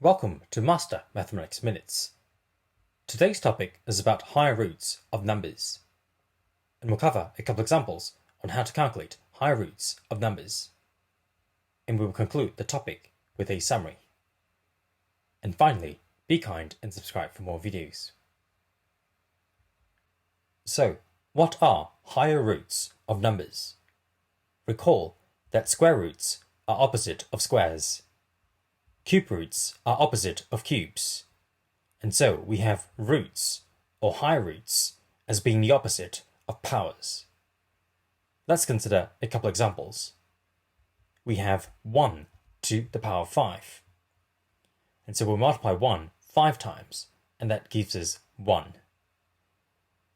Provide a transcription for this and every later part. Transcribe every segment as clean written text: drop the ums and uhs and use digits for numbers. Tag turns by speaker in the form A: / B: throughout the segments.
A: Welcome to Master Mathematics Minutes. Today's topic is about higher roots of numbers, and we'll cover a couple examples on how to calculate higher roots of numbers. And we will conclude the topic with a summary. And finally, be kind and subscribe for more videos. So, what are higher roots of numbers? Recall that square roots are opposite of squares. Cube roots are opposite of cubes, and so we have roots or higher roots as being the opposite of powers. Let's consider a couple examples. We have 1 to the power of 5, and so we'll multiply 1 5 times, and that gives us 1.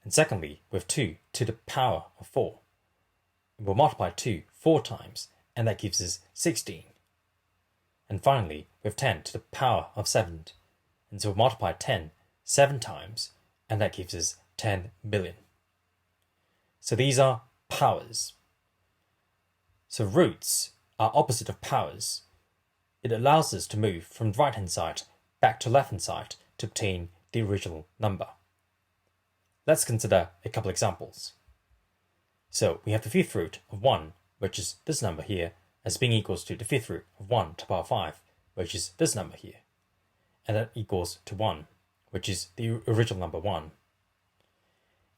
A: And secondly, with 2 to the power of 4, we'll multiply 2 4 times, and that gives us 16. And finally, with 10 to the power of 7, and so we'll multiply 10 7 times, and that gives us 10 billion. So these are powers. So roots are opposite of powers. It allows us to move from the right-hand side back to left-hand side to obtain the original number. Let's consider a couple examples. So we have the fifth root of 1, which is this number here, as being equals to the fifth root of 1 to the power of 5, which is this number here. And that equals to 1, which is the original number 1.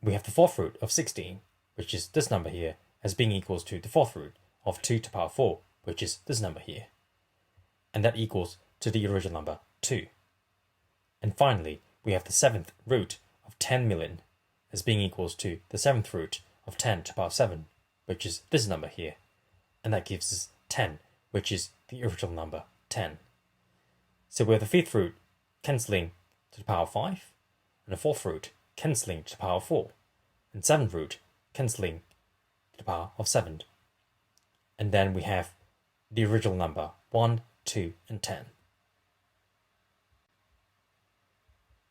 A: We have the fourth root of 16, which is this number here, as being equals to the fourth root of 2 to the power of 4, which is this number here. And that equals to the original number 2. And finally, we have the seventh root of 10 million, as being equals to the seventh root of 10 to the power of 7, which is this number here. And that gives us 10, which is the original number 10. So we have the fifth root cancelling to the power of 5, and the fourth root cancelling to the power of 4, and seventh root cancelling to the power of 7. And then we have the original number 1, 2, and 10. In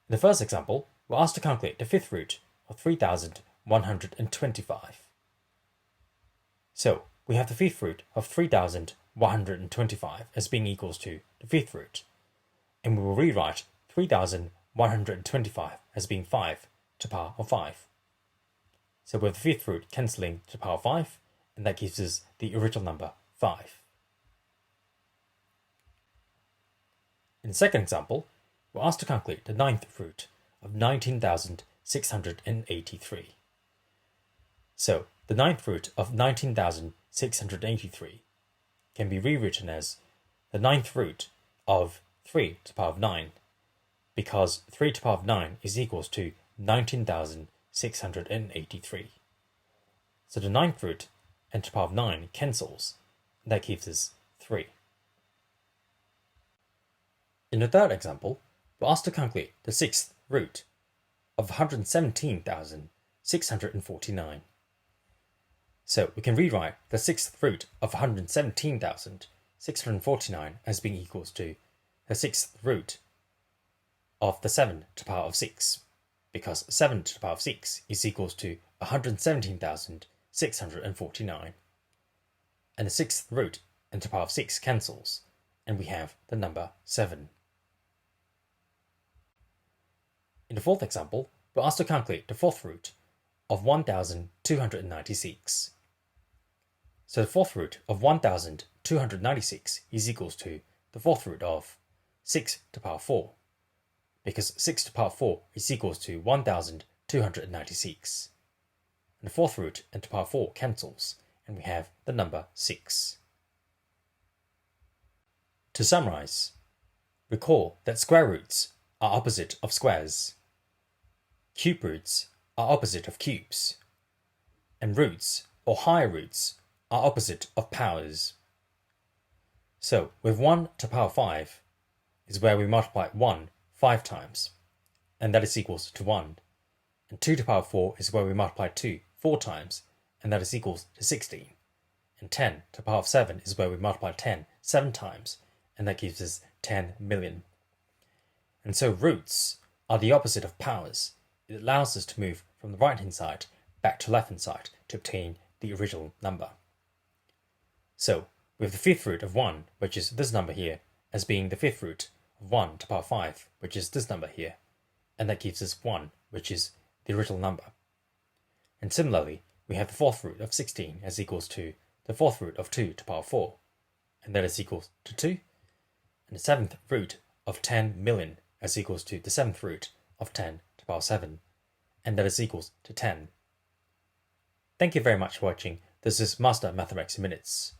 A: the first example, we're asked to calculate the fifth root of 3,125. So we have the fifth root of 3,125 as being equals to the fifth root, and we will rewrite 3,125 as being 5 to the power of 5. So we have the fifth root cancelling to the power of 5, and that gives us the original number 5. In the second example, we're asked to calculate the ninth root of 19,683. So the ninth root of 19,683 can be rewritten as the ninth root of 3 to the power of 9, because 3 to the power of 9 is equals to 19,683. So the ninth root and to the power of 9 cancels, and that gives us 3. In the third example, we're asked to calculate the sixth root of 117,649. So we can rewrite the sixth root of 117,649 as being equals to the sixth root of the 7 to the power of 6, because 7 to the power of 6 is equals to 117,649. And the sixth root and to the power of 6 cancels, and we have the number 7. In the fourth example, we're asked to calculate the fourth root of 1,296. So the fourth root of 1,296 is equals to the fourth root of 6 to the power of 4, because 6 to the power of 4 is equals to 1,296. And the fourth root and to the power of 4 cancels, and we have the number 6. To summarize, recall that square roots are opposite of squares. Cube roots are opposite of cubes, and roots or higher roots are opposite of powers. So with 1 to the power of 5 is where we multiply 1 5 times, and that is equals to 1. And 2 to the power of 4 is where we multiply 2 4 times, and that is equals to 16. And 10 to the power of 7 is where we multiply 10 7 times, and that gives us 10 million. And so roots are the opposite of powers. It allows us to move from the right-hand side back to left-hand side to obtain the original number. So we have the fifth root of 1, which is this number here, as being the fifth root of 1 to the power 5, which is this number here, and that gives us 1, which is the original number. And similarly, we have the fourth root of 16 as equals to the fourth root of 2 to the power 4, and that is equal to 2, and the seventh root of 10 million as equals to the seventh root of 10 to the power 7, and that is equals to 10. Thank you very much for watching. This is Master Mathematics in Minutes.